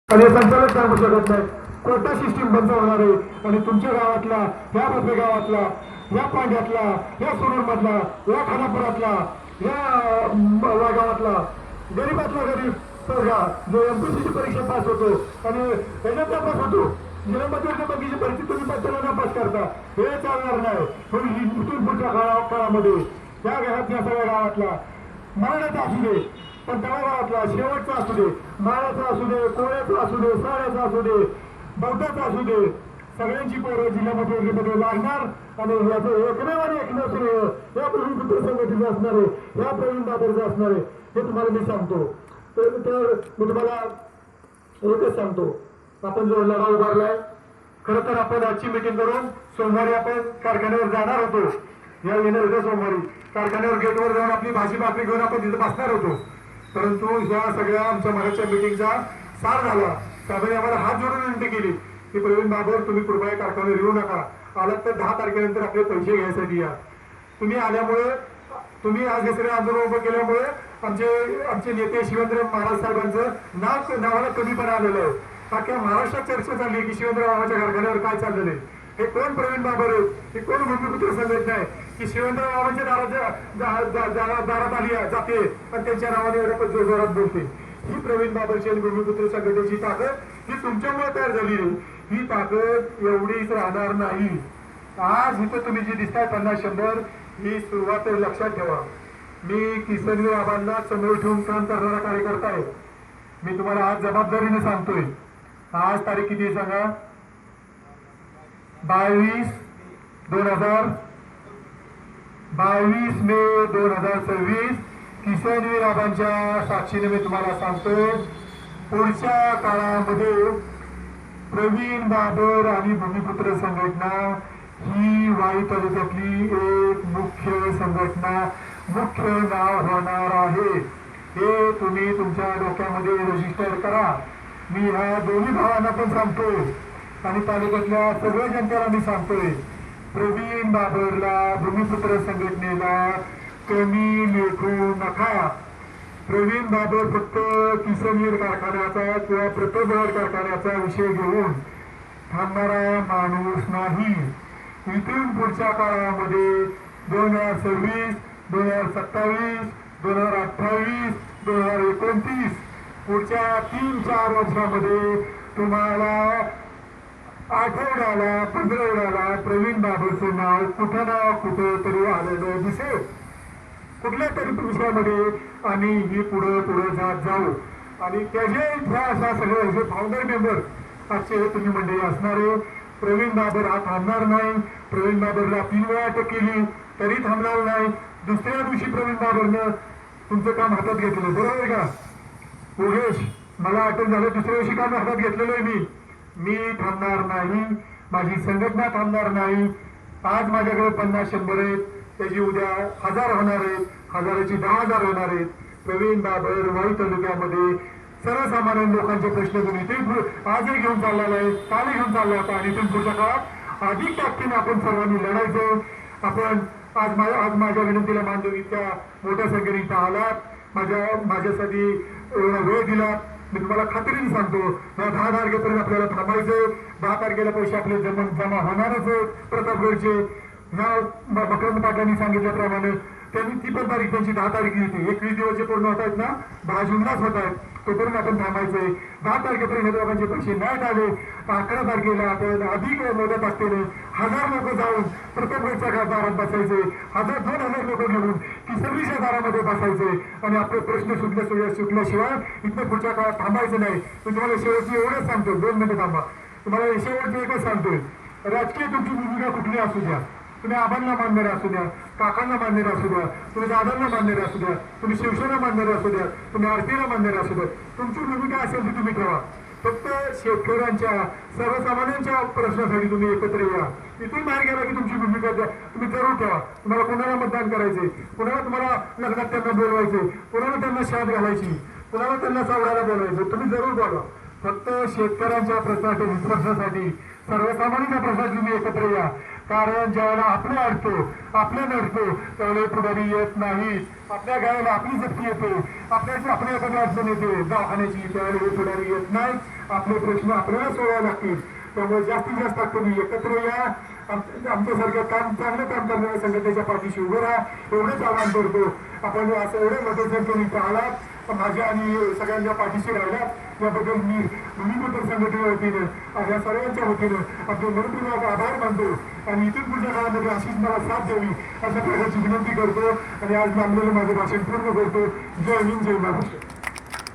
आणि संचालक सांगू शकत नाही. कोटा सिस्टीम बंद होणार आहे आणि तुमच्या गावातला, या भोपे गावातला, या पांड्यातला, या सोनूरमधला, या खानापुरातला, या गावातला गरीबातला गरीब पोरगा जो एमपीसीची परीक्षा पास होतो आणि त्याच्यात नापास होतो, बघीची परिस्थिती तुम्ही त्याला नापास करता, हे चालणार नाही. इथून पुढच्या काळामध्ये त्या घरातल्या सगळ्या गावातला मराठाचा असू दे, पण तळागावातला शेवटचा असू दे, माळ्याचा असू दे, कोळ्याचा असू दे, साड्याचा असू दे, बौद्धाचा असू दे, सगळ्यांची पोरं जिल्ह्यामध्ये लागणार आणि याचं एकमेव आणि एकमेव श्रेय या प्रवीण संघटनेचं असणार आहे, या प्रवीण बाबरचं असणार आहे. हे तुम्हाला मी सांगतो. तर मी तुम्हाला एकच सांगतो, आपण जो लढा उभारलाय, खरं तर आपण आजची मिटिंग करून सोमवारी आपण कारखान्यावर जाणार होतो. या येणार होत्या सोमवारी कारखान्यावर गेटवर जाऊन आपली भाजी भाकरी घेऊन आपण तिथे बसणार होतो. परंतु ह्या सगळ्या आमच्या मराठच्या मिटिंगचा सार झाला. साहेबांनी आम्हाला हात जोडून विनंती केली की प्रवीण बाबर, तुम्ही कृपया कारखान्यावर येऊ नका, आलात तर 10 तारखेनंतर आपले पैसे घ्यायसाठी या. तुम्ही आल्यामुळे, तुम्ही आज दुसरे आंदोलन उभं केल्यामुळे आमचे नेते शिवेंद्र महाराज साहेबांचं नावाला कमीपणा आलेलं आहे. अख्ख्या महाराष्ट्रात चर्चा चालली की शिवेंद्र बाबाच्या कारखान्यावर काय चाललेलं आहे, हे कोण प्रवीण बाबर आहे, हे कोण भूमिपुत्र संघटना आहे की शिवेंद्र बाबांच्या दारात आली जाते आणि त्यांच्या नावाने एवढ्या जोरात बोलते. ही प्रवीण बाबरची आणि भूमिपुत्र संघटनेची ताकद ही तुमच्यामुळे तयार झाली आहे. ही ताकद एवढीच राहणार नाही. आज इथं तुम्ही जी दिसताय 50-100, ही सुरुवात लक्षात ठेवा. मी किसनवीर आबांना समोर ठेवून काम करणारा कार्यकर्ता आहे. मी तुम्हाला आज जबाबदारीने सांगतोय. आज तारीख किती सांगा? 22 मे 2026. किसनवीर आबांच्या साक्षीने मी तुम्हाला सांगतोय, पुढच्या काळामध्ये प्रवीण बाबर आणि भूमिपुत्र संघटना ही वाई तालुक्यातली एक मुख्य संघटना, मुख्य नाव होणार आहे. हे तुम्ही तुमच्या डोक्यामध्ये रजिस्टर करा. मी ह्या दोन्ही भावांना पण सांगतोय आणि तालुक्यातल्या सगळ्या जनतेला मी सांगतोय, प्रवीण बाबरला, भूमिपुत्र संघटनेला कमी लेखू नका. प्रवीण बाबर फक्त किसनवीर कारखान्याचा किंवा प्रतापगड कारखान्याचा विषय घेऊन थांबणारा माणूस नाही. इथून पुढच्या काळामध्ये 2026, 2027, 2028, 2029 पुढच्या 3-4 वर्षामध्ये तुम्हाला आठवड्याला 15 प्रवीण बाबरचं नाव कुठं ना कुठं तरी आलेलं दिसेल, कुठल्या तरी विषयामध्ये. आणि ही पुढे जात जाऊ आणि त्याचे ह्या अशा सगळे फाउंडर मेंबर आजचे हे तुम्ही मंडळी असणारे. प्रवीण बाबर हा थांबणार नाही. प्रवीण बाबरला 3 वेळा अटक केली तरी थांबणार नाही. दुसऱ्या दिवशी प्रवीण बाबरनं तुमचं काम हातात घेतलं, बरोबर आहे का योगेश? मला अटक झालं, दुसऱ्या दिवशी काम हातात घेतलेलं आहे. मी थांबणार नाही, माझी संघटना थांबणार नाही. आज माझ्याकडे 50-100 आहेत, त्याची उद्या 1000 होणार आहेत, 1000ची 10,000 होणार आहेत. प्रवीण बाबर वाई तालुक्यामध्ये सर्वसामान्य लोकांचे प्रश्न घेऊन इथे आजही घेऊन चाललेला आहे, कालही घेऊन चालला होता आणि इथून पुढच्या काळात अधिक ताकदीने आपण सर्वांनी लढायचं. आपण आज माझ्या विनंतीला मान देऊन इतक्या मोठ्या संख्येने इथं आलात, माझ्यासाठी एवढा वेळ दिला. मी तुम्हाला खात्रीने सांगतो, 10 तारखेपर्यंत आपल्याला थांबायचं. 10 तारखेला पैसे आपले जमा होणारच आहेत प्रतापगडचे. ह्या मकरंद पाटलांनी सांगितल्याप्रमाणे त्यांनी ती पण तारीख, त्यांची 10 तारीख येते. 21 दिवस पूर्ण होत आहेत ना, 10 जूनलाच होत आहेत, तोपर्यंत आपण थांबायचंय. 10 तारखेपर्यंत लोकांचे पैसे नाही आले, 11 तारखेला आपण अधिक मदत असलेले 1000 लोक जाऊन प्रतापगडच्या दारात बसायचे, 1000-2000 लोक घेऊन किसनवीच्या दारामध्ये बसायचे आणि आपले प्रश्न सुटल्याशिवाय इथं पुढच्या काळात थांबायचं नाही. मी तुम्हाला शेवटची एवढंच सांगतो, 2 मिनिटं थांबा. तुम्हाला शेवटचं एकच सांगतोय, राजकीय तुमची भूमिका कुठली असू द्या, तुम्ही आबांना मानणारे असू द्या, काकांना मानणारे असू द्या, तुम्ही दादांना मानणारे असू द्या, तुम्ही शिवसेना मानणारे असू द्या, तुम्ही आरतीला मानणारे असू द्या, तुमची भूमिका असेल ती तुम्ही ठेवा. फक्त शेतकऱ्यांच्या, सर्वसामान्यांच्या प्रश्नासाठी तुम्ही एकत्र या. इथून बाहेर गेला की तुमची भूमिका तुम्ही जरूर ठेवा. तुम्हाला कोणाला मतदान करायचे, कोणाला तुम्हाला लग्नात त्यांना बोलवायचे, कोणाला त्यांना शाद घालायची, कोणाला त्यांना सावळायला बोलवायचं, तुम्ही जरूर बोला. फक्त शेतकऱ्यांच्या प्रश्नाच्या विश्वासासाठी, सर्वसामान्यांच्या प्रश्नासाठी तुम्ही एकत्र या. कारण ज्यावेळेला आपलं अडतो, आपल्या नडतो, त्यावेळेला पुढारी येत नाही. आपल्या गावाला आपली जप्ती येते, आपल्या एखादी अडचण येते दवाखान्याची, त्यावेळेला पुढारी येत नाही. आपले प्रश्न आपल्याला सोडावे लागतील. त्यामुळे जास्तीत जास्त तुम्ही एकत्र या, आमच्यासारखं चांगलं काम करणाऱ्या संघटनेच्या पाठीशी उभं राहा एवढंच आवाहन करतो. आपण असं एवढ्या मोठ्या संख्येने इथं आलात, माझ्या आणि सगळ्यांच्या पाठीशी राहिलात याबद्दल मी भूमिपुत्र संघटनेच्या वतीनं या सर्वांच्या वतीनं आपले मनपूर्वक आभार मानतो आणि इथून पुढच्या काळामध्ये अशीच मला साथ द्यावी अशा प्रकारची विनंती करतो आणि आज लांबलेलं माझं भाषण पूर्ण करतो. जय हिंद, जय महाराष्ट्र.